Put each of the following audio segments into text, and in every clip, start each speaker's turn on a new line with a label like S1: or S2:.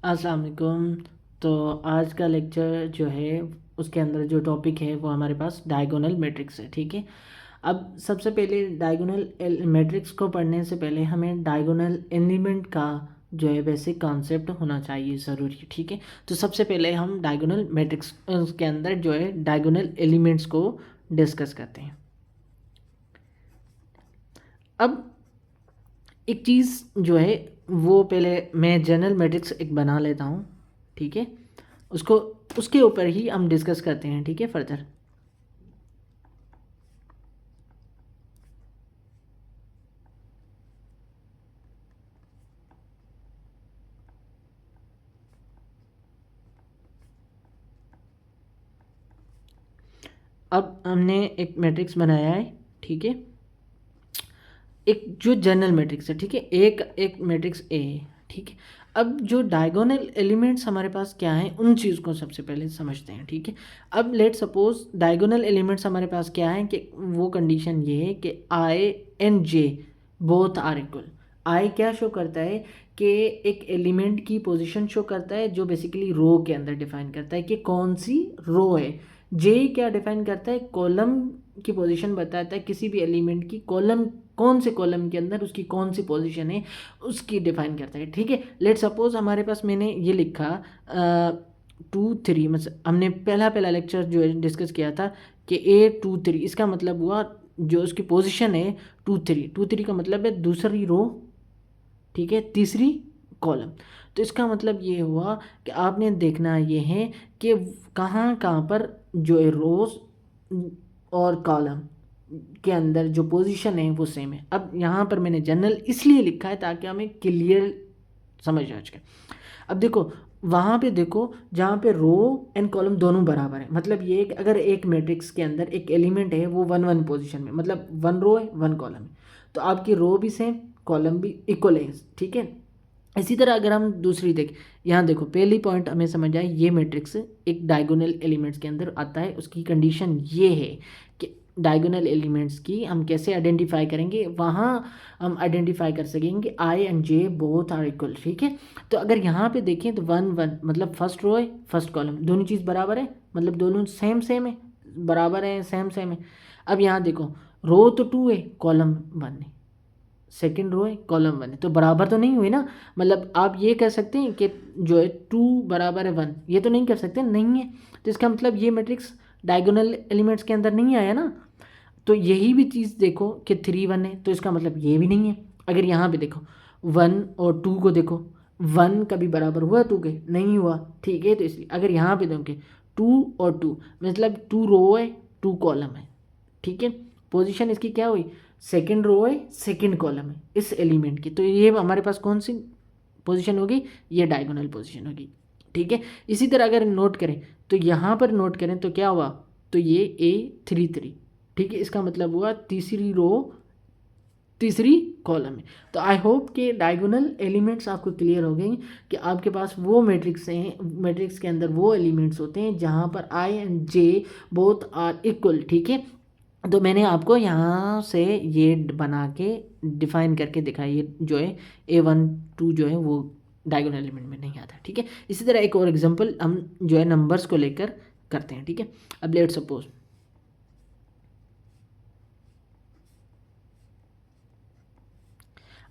S1: अस्सलाम वालेकुम। तो आज का लेक्चर जो है उसके अंदर जो टॉपिक है वो हमारे पास डायगोनल मैट्रिक्स है। ठीक है, अब सबसे पहले डायगोनल मैट्रिक्स को पढ़ने से पहले हमें डायगोनल एलिमेंट का जो है बेसिक कॉन्सेप्ट होना चाहिए ज़रूरी। ठीक है, तो सबसे पहले हम डायगोनल मैट्रिक्स के अंदर जो है डायगोनल एलिमेंट्स को डिस्कस करते हैं। अब एक चीज़ जो है वो पहले मैं जनरल मैट्रिक्स एक बना लेता हूँ। ठीक है, उसको उसके ऊपर ही हम डिस्कस करते हैं। ठीक है, फर्दर अब हमने एक मैट्रिक्स बनाया है। ठीक है, एक जो जनरल मैट्रिक्स है। ठीक है, एक एक मैट्रिक्स ए है। ठीक है, अब जो डायगोनल एलिमेंट्स हमारे पास क्या हैं उन चीज़ को सबसे पहले समझते हैं। ठीक है, अब लेट सपोज डायगोनल एलिमेंट्स हमारे पास क्या है कि वो कंडीशन ये है कि I and J both are equal. I क्या शो करता है कि एक एलिमेंट की पोजीशन शो करता है जो बेसिकली रो के अंदर डिफाइन करता है कि कौन सी रो है। जे क्या डिफाइन करता है, कॉलम की पोजीशन बताता है किसी भी एलिमेंट की, कॉलम कौन से कॉलम के अंदर उसकी कौन सी पोजीशन है उसकी डिफाइन करता है। ठीक है, लेट सपोज हमारे पास मैंने ये लिखा 2 3, मतलब हमने पहला पहला लेक्चर जो है डिस्कस किया था कि A 2 3, इसका मतलब हुआ जो उसकी पोजीशन है 2 3 का मतलब है दूसरी रो। ठीक है, तीसरी कॉलम। तो इसका मतलब ये हुआ कि आपने देखना ये है कि कहाँ कहाँ पर जो है रोज और कॉलम के अंदर जो पोजीशन है वो सेम है। अब यहाँ पर मैंने जनरल इसलिए लिखा है ताकि हमें क्लियर समझ आ सके। अब देखो वहाँ पे देखो जहाँ पे रो एंड कॉलम दोनों बराबर है, मतलब ये कि अगर एक मैट्रिक्स के अंदर एक एलिमेंट है वो 1 1 पोजीशन में, मतलब 1 रो है 1 कॉलम है, तो आपकी रो भी सेम कॉलम भी इक्वल है। ठीक है, इसी तरह अगर हम दूसरी देखें, यहाँ देखो पहली पॉइंट हमें समझ आए ये मैट्रिक्स एक डायगोनल एलिमेंट्स के अंदर आता है। उसकी कंडीशन ये है कि डायगोनल एलिमेंट्स की हम कैसे आइडेंटिफाई करेंगे, वहाँ हम आइडेंटिफाई कर सकेंगे I and J both are equal. ठीक है, तो अगर यहाँ पे देखें तो 1 1 मतलब फर्स्ट रो है फर्स्ट कॉलम, दोनों चीज़ बराबर है, मतलब दोनों सेम सेम है, बराबर है, सेम सेम है। अब यहाँ देखो रो तो 2 है कॉलम 1 है, सेकेंड रो है कॉलम 1 है, तो बराबर तो नहीं हुई ना। मतलब आप ये कह सकते हैं कि जो है 2 बराबर है 1, ये तो नहीं कर सकते, नहीं है। तो इसका मतलब ये मैट्रिक्स डायगोनल एलिमेंट्स के अंदर नहीं आया ना। तो यही भी चीज़ देखो कि 3 1 है, तो इसका मतलब ये भी नहीं है। अगर यहाँ पे देखो 1 और 2 को देखो, 1 कभी बराबर हुआ 2 के, नहीं हुआ। ठीक है, तो इसलिए अगर यहाँ पे देखो 2 और 2 मतलब 2 रो है 2 कॉलम है। ठीक है, पोजीशन इसकी क्या हुई, सेकंड रो है सेकंड कॉलम है इस एलिमेंट की, तो ये हमारे पास कौन सी पोजीशन होगी, ये डायगोनल पोजीशन होगी। ठीक है, इसी तरह अगर नोट करें तो यहाँ पर नोट करें तो क्या हुआ, तो ये A 3 3। ठीक है, इसका मतलब हुआ तीसरी रो तीसरी कॉलम है। तो आई होप कि डायगोनल एलिमेंट्स आपको क्लियर हो गए कि आपके पास वो मैट्रिक्स हैं, मैट्रिक्स के अंदर वो एलिमेंट्स होते हैं जहाँ पर I and J both are equal. ठीक है, तो मैंने आपको यहाँ से ये बना के डिफाइन करके दिखाई, ये जो है A 1 2 जो है वो डायगोनल एलिमेंट में नहीं आता। ठीक है, इसी तरह एक और एग्जांपल हम जो है नंबर्स को लेकर करते हैं। ठीक है, अब लेट सपोज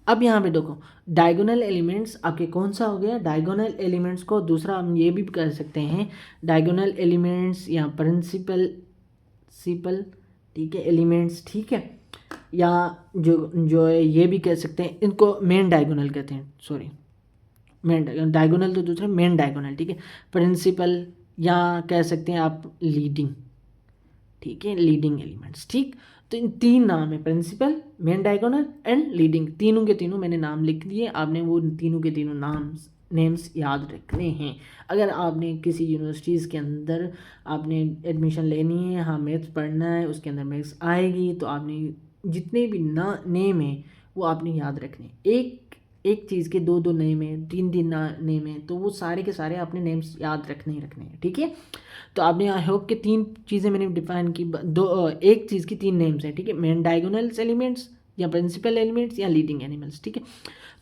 S1: अब यहाँ पे देखो डायगोनल एलिमेंट्स आपके कौन सा हो गया, डायगोनल एलिमेंट्स को दूसरा हम ये भी कर सकते हैं डायगोनल एलिमेंट्स या प्रिंसिपल सिपल। ठीक है, एलिमेंट्स। ठीक है, या जो जो है ये भी कह सकते हैं, इनको मेन डायगोनल कहते हैं, सॉरी मेन डायगोनल तो दूसरा मेन डायगोनल। ठीक है, प्रिंसिपल या कह सकते हैं आप लीडिंग। ठीक है, लीडिंग एलिमेंट्स। ठीक, तो इन 3 नाम है, principal main diagonal and leading, तीनों के तीनों मैंने नाम लिख दिए, आपने वो तीनों के तीनों नाम नेम्स याद रखने हैं। अगर आपने किसी यूनिवर्सिटीज़ के अंदर आपने एडमिशन लेनी है, हाँ मैथ्स पढ़ना है, उसके अंदर मैथ्स आएगी, तो आपने जितने भी ना नेम है वो आपने याद रखने। एक एक चीज़ के 2 2 नेम है, 3 3 नेम है, तो वो सारे के सारे आपने नेम्स याद रखने ही रखने हैं। ठीक है, तो आपने आई होप कि 3 चीज़ें मैंने डिफाइन की, एक चीज़ की 3 नेम्स हैं। ठीक है, मेन डायगोनल्स एलिमेंट्स या प्रिंसिपल एलिमेंट्स या लीडिंग एनिमल्स। ठीक है,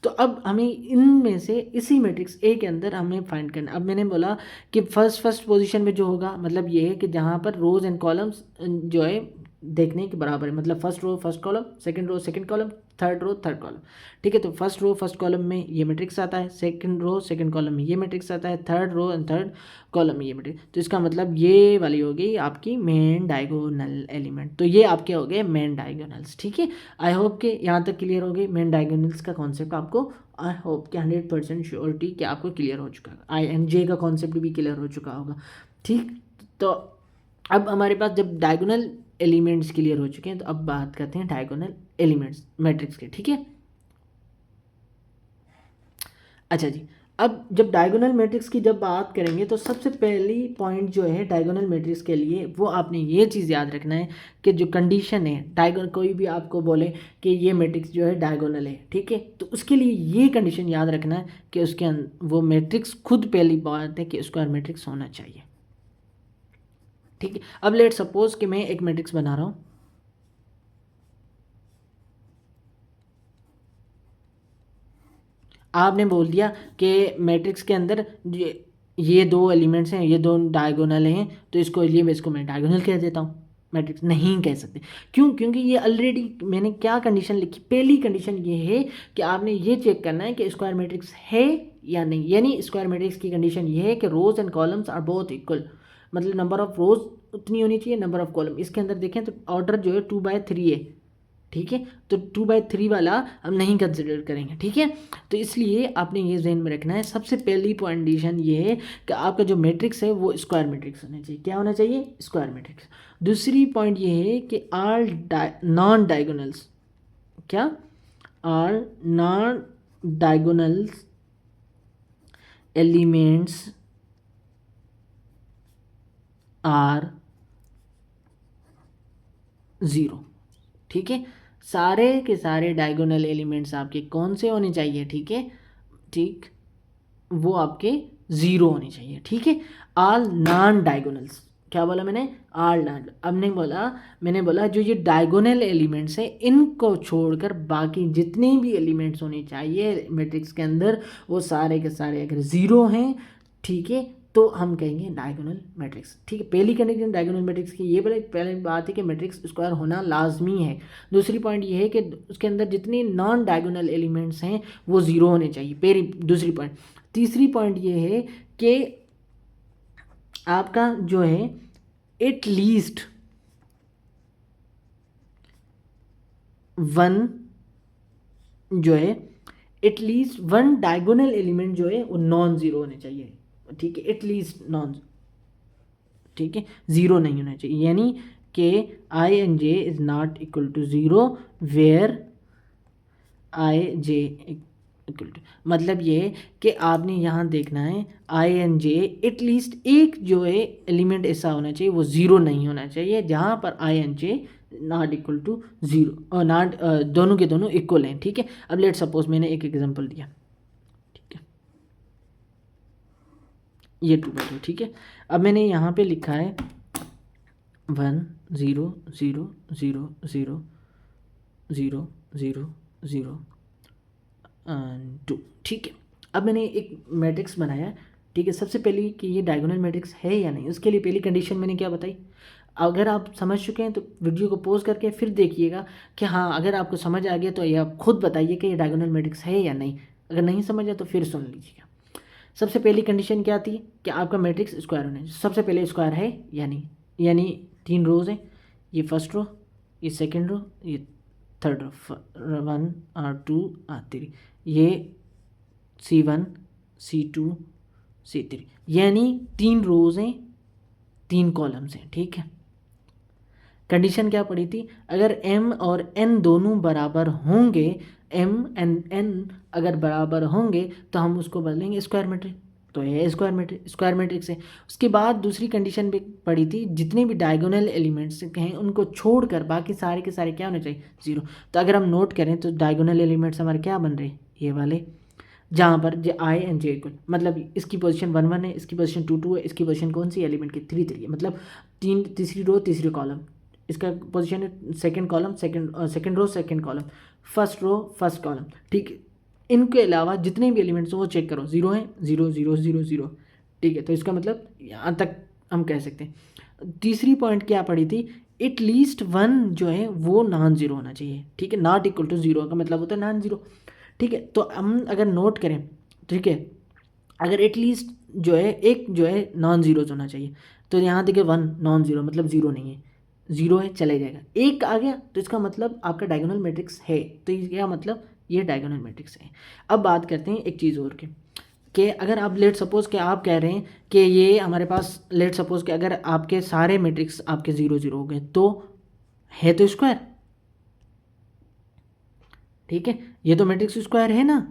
S1: तो अब हमें इनमें से इसी मैट्रिक्स ए के अंदर हमें फाइंड करना। अब मैंने बोला कि फर्स्ट पोजीशन में जो होगा, मतलब ये है कि जहाँ पर रोज एंड कॉलम्स जो है देखने के बराबर है, मतलब first row first column, second row second column, third row third column. ठीक है, तो फर्स्ट रो फर्स्ट कॉलम में ये मैट्रिक्स आता है, सेकंड रो सेकंड कॉलम में ये मैट्रिक्स आता है, third row and third column में ये मैट्रिक्स। तो इसका मतलब ये वाली हो गई आपकी मेन डायगोनल एलिमेंट। तो ये आपके हो गए मेन डायगोनल्स। ठीक है, आई होप कि यहाँ तक क्लियर हो गई मेन डायगोनल्स का कॉन्सेप्ट आपको। आई होप कि 100% श्योरिटी कि आपको क्लियर हो चुका है, आई एन जे का कॉन्सेप्ट भी क्लियर हो चुका होगा। ठीक, तो अब हमारे पास जब डायगोनल एलिमेंट्स क्लियर हो चुके हैं, तो अब बात करते हैं डायगोनल एलिमेंट्स मैट्रिक्स के। ठीक है, अच्छा जी, अब जब डायगोनल मैट्रिक्स की जब बात करेंगे तो सबसे पहली पॉइंट जो है डायगोनल मैट्रिक्स के लिए, वो आपने ये चीज़ याद रखना है कि जो कंडीशन है डायगोनल, कोई भी आपको बोले कि ये मैट्रिक्स जो है डायगोनल है, ठीक है, तो उसके लिए ये कंडीशन याद रखना है कि उसके वो मैट्रिक्स खुद पहली बात है कि स्क्वायर मैट्रिक्स होना चाहिए। ठीक है, अब लेट सपोज कि मैं एक मैट्रिक्स बना रहा हूँ, आपने बोल दिया कि मैट्रिक्स के अंदर ये दो एलिमेंट्स हैं, ये दो डायगोनल हैं, तो इसको लिए मैं इसको मैं डायगोनल कह देता हूँ, मैट्रिक्स नहीं कह सकते। क्यों? क्योंकि ये ऑलरेडी मैंने क्या कंडीशन लिखी, पहली कंडीशन ये है कि आपने ये चेक करना है कि स्क्वायर मैट्रिक्स है या नहीं। यानी स्क्वायर मैट्रिक्स की कंडीशन ये है कि rows and columns are both equal, मतलब नंबर ऑफ रोज उतनी होनी चाहिए, नंबर ऑफ कॉलम। इसके अंदर देखें तो ऑर्डर जो है 2/3 है। ठीक है, तो 2/3 वाला हम नहीं कंसिडर करेंगे। ठीक है, तो इसलिए आपने ये जहन में रखना है, सबसे पहली कंडीशन ये है कि आपका जो मैट्रिक्स है वो स्क्वायर मैट्रिक्स होना चाहिए। क्या होना चाहिए? Square matrix. दूसरी पॉइंट ये है कि ऑल नॉन डायगोनल्स, क्या? All non diagonals elements are zero. ठीक है, सारे के सारे डायगोनल एलिमेंट्स आपके कौन से होने चाहिए? ठीक है, ठीक, वो आपके ज़ीरो होने चाहिए। ठीक है, ऑल नॉन डायगोनल्स, क्या बोला मैंने? All non. अब नहीं बोला, मैंने बोला जो ये डायगोनल एलिमेंट्स हैं इनको छोड़कर बाकी जितने भी एलिमेंट्स होने चाहिए मैट्रिक्स के अंदर, वो सारे के सारे अगर ज़ीरो हैं, ठीक है, तो हम कहेंगे डायगोनल मैट्रिक्स। ठीक है, पहली कंडीशन डायगोनल मैट्रिक्स की ये पहले बात है कि मैट्रिक्स स्क्वायर होना लाजमी है। दूसरी पॉइंट ये है कि उसके अंदर जितने नॉन डायगोनल एलिमेंट्स हैं वो ज़ीरो होने चाहिए, पहली दूसरी पॉइंट। तीसरी पॉइंट ये है कि आपका जो है एटलीस्ट वन जो है, एटलीस्ट वन डायगोनल एलिमेंट जो है वो नॉन ज़ीरो होने चाहिए। ठीक है, एटलीस्ट नॉन, ठीक है, ज़ीरो नहीं होना चाहिए। यानी कि I and J is not equal to zero where I J equal to, मतलब ये है कि आपने यहाँ देखना है आई एन जे एटलीस्ट एक जो है एलिमेंट ऐसा होना चाहिए वो ज़ीरो नहीं होना चाहिए, जहाँ पर I and J not equal to zero, और नॉट दोनों के दोनों इक्वल हैं। ठीक है, अब लेट सपोज मैंने एक एग्जांपल दिया, ठीक है, ये 2/2। ठीक है, अब मैंने यहाँ पे लिखा है 1 0 0 0 0 0 0 0 2। ठीक है, अब मैंने एक मैट्रिक्स बनाया। ठीक है, सबसे पहले कि ये डायगोनल मैट्रिक्स है या नहीं, उसके लिए पहली कंडीशन मैंने क्या बताई। अगर आप समझ चुके हैं तो वीडियो को पॉज करके फिर देखिएगा कि हाँ, अगर आपको समझ आ गया तो ये आप खुद बताइए कि ये डायगोनल मैट्रिक्स है या नहीं। अगर नहीं समझ आया तो फिर सुन लीजिएगा। सबसे पहली कंडीशन क्या थी कि आपका मैट्रिक्स स्क्वायर होना चाहिए। सबसे पहले स्क्वायर है या नहीं, यानी 3 रोज हैं, ये फर्स्ट रो, ये सेकेंड रो, ये थर्ड रो, 1 और 2 और 3, ये C1 C2 C3, यानी 3 रोज हैं, 3 कॉलम्स हैं। ठीक है, कंडीशन क्या पड़ी थी? अगर m और n दोनों बराबर होंगे, m एंड n अगर बराबर होंगे तो हम उसको बदलेंगे स्क्वायर मैट्रिक्स। तो ये स्क्वायर मैट्रिक्स है। उसके बाद दूसरी कंडीशन भी पड़ी थी, जितने भी डायगोनल एलिमेंट्स हैं उनको छोड़कर बाकी सारे के सारे क्या होने चाहिए? ज़ीरो। तो अगर हम नोट करें तो डायगोनल एलिमेंट्स हमारे क्या बन रहे हैं? ये वाले, जहाँ पर जे आई एंड जे इक्वल, मतलब इसकी पोजीशन 1 1 है, इसकी पोजीशन 2 2 है, इसकी पोजीशन कौन सी एलिमेंट की? 3 3 है, मतलब तीसरी रो तीसरी कॉलम, इसका पोजीशन है second column second row second column, first row first column. ठीक है, इनके अलावा जितने भी एलिमेंट्स हैं वो चेक करो, 0 है, 0 0 0 0, ठीक है। तो इसका मतलब यहाँ तक हम कह सकते हैं। तीसरी पॉइंट क्या पड़ी थी, एटलीस्ट 1 जो है वो नॉन जीरो होना चाहिए, ठीक है। नॉट इक्वल टू 0 का मतलब होता है नॉन जीरो, ठीक है। तो हम अगर नोट करें, ठीक है, अगर एटलीस्ट जो है एक जो है नॉन जीरोज होना चाहिए, तो यहाँ देखिए 1 नॉन जीरो मतलब 0 नहीं है, 0 है चले जाएगा, एक आ गया तो इसका मतलब आपका डायगोनल मैट्रिक्स है। तो क्या मतलब ये डायगोनल मैट्रिक्स है। अब बात करते हैं एक चीज़ और के, कि अगर आप लेट सपोज कि आप कह रहे हैं कि ये हमारे पास लेट सपोज कि अगर आपके सारे मैट्रिक्स आपके 0 0 हो गए तो है तो स्क्वायर, ठीक है, ये तो मैट्रिक्स स्क्वायर है ना,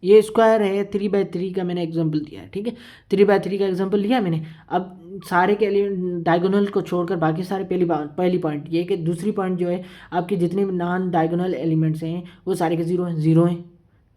S1: ये स्क्वायर है। 3/3 का मैंने एग्जांपल दिया है, ठीक है, 3/3 का एग्जांपल लिया मैंने। अब सारे के एलिमेंट डायगोनल को छोड़कर बाकी सारे पहली पॉइंट ये कि दूसरी पॉइंट जो है आपके जितने भी नॉन डायगोनल एलिमेंट्स हैं वो सारे के 0 हैं,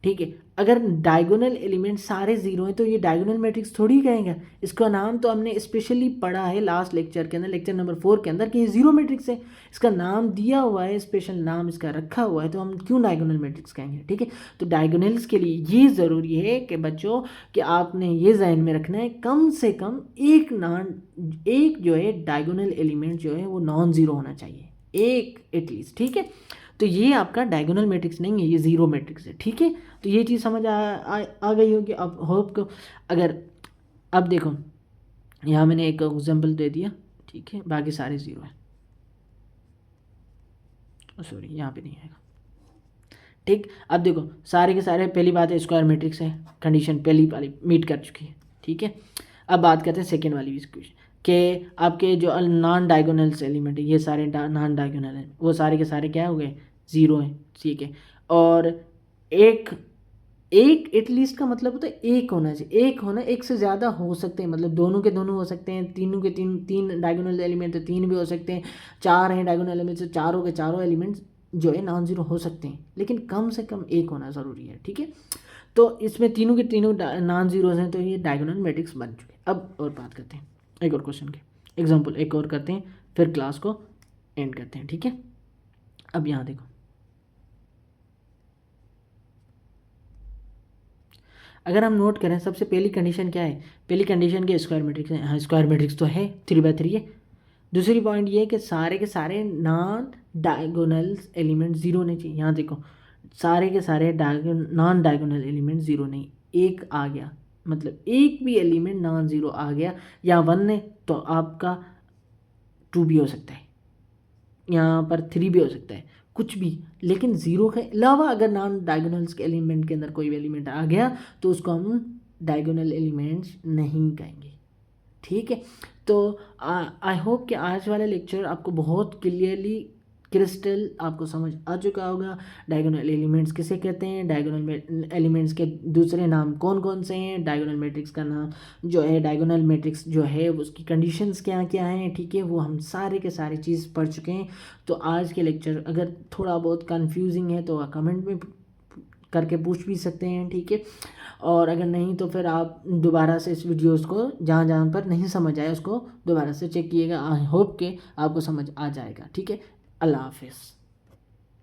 S1: ठीक है। अगर डायगोनल एलिमेंट सारे 0 हैं तो ये डायगोनल मैट्रिक्स थोड़ी कहेंगे, इसका नाम तो हमने स्पेशली पढ़ा है लास्ट लेक्चर के अंदर, लेक्चर नंबर 4 के अंदर, कि ये 0 मैट्रिक्स है। इसका नाम दिया हुआ है, स्पेशल नाम इसका रखा हुआ है, तो हम क्यों डायगोनल मैट्रिक्स कहेंगे, ठीक है। तो डायगोनल्स के लिए ये ज़रूरी है कि बच्चों कि आपने ये जहन में रखना है कम से कम एक जो है डायगोनल एलिमेंट जो है वो नॉन ज़ीरो होना चाहिए, एक एटलीस्ट, ठीक है। तो ये आपका डायगोनल मैट्रिक्स नहीं है, ये 0 मैट्रिक्स है, ठीक है। तो ये चीज़ समझ आ गई होगी अब होप को। अगर अब देखो यहाँ मैंने एक एग्जांपल दे दिया, ठीक है, बाकी सारे 0 है, सॉरी यहाँ पे नहीं आएगा, ठीक। अब देखो सारे के सारे, पहली बात है स्क्वायर मैट्रिक्स है, कंडीशन पहली वाली मीट कर चुकी है, ठीक है। अब बात करते हैं सेकेंड वाली इक्वेशन कि आपके जो नॉन डायगोनल्स एलिमेंट है, ये सारे नॉन डायगोनल हैं, वो सारे के सारे क्या हो गए 0 हैं, ठीक है। और एक एक एटलीस्ट का मतलब होता है एक होना चाहिए, एक होना, एक से ज़्यादा हो सकते हैं, मतलब दोनों के दोनों हो सकते हैं, तीनों के तीन डायगोनल एलिमेंट तो 3 भी हो सकते हैं, 4 हैं डायगोनल एलिमेंट तो चारों के चारों एलिमेंट्स जो है नॉन जीरो हो सकते हैं, लेकिन कम से कम एक होना ज़रूरी है, ठीक है। तो इसमें तीनों के तीनों नॉन जीरोज हैं, तो ये डायगोनल मैट्रिक्स बन चुके हैं। अब और बात करते हैं एक और क्वेश्चन के एग्जाम्पल एक और करते हैं, फिर क्लास को एंड करते हैं, ठीक है। अब यहाँ देखो, अगर हम नोट करें सबसे पहली कंडीशन क्या है, पहली कंडीशन के स्क्वायर मैट्रिक्स है, हाँ स्क्वायर मैट्रिक्स तो है, 3/3 है। दूसरी पॉइंट ये है कि सारे के सारे नॉन डायगोनल एलिमेंट 0 नहीं चाहिए। यहाँ देखो सारे के सारे नॉन डायगोनल एलिमेंट 0 नहीं, एक आ गया मतलब एक भी एलिमेंट नॉन ज़ीरो आ गया, या 1 है तो आपका 2 भी हो सकता है, यहाँ पर 3 भी हो सकता है, कुछ भी, लेकिन 0 के अलावा अगर नॉन डायगोनल्स के एलिमेंट के अंदर कोई भी एलिमेंट आ गया तो उसको हम डायगोनल एलिमेंट्स नहीं कहेंगे, ठीक है। तो आई होप कि आज वाला लेक्चर आपको बहुत क्लियरली क्रिस्टल आपको समझ आ चुका होगा। डायगोनल एलिमेंट्स किसे कहते हैं, डायगोनल एलिमेंट्स के दूसरे नाम कौन कौन से हैं, डायगोनल मैट्रिक्स का नाम जो है, डायगोनल मैट्रिक्स जो है उसकी कंडीशंस क्या क्या हैं, ठीक है, वो हम सारे के सारे चीज़ पढ़ चुके हैं। तो आज के लेक्चर अगर थोड़ा बहुत कन्फ्यूजिंग है तो कमेंट में करके पूछ भी सकते हैं, ठीक है। और अगर नहीं तो फिर आप दोबारा से इस वीडियोस को जहाँ जहाँ पर नहीं समझ आए उसको दोबारा से चेक कीजिएगा। आई होप के आपको समझ आ जाएगा, ठीक है। अल्लाह हाफिज़।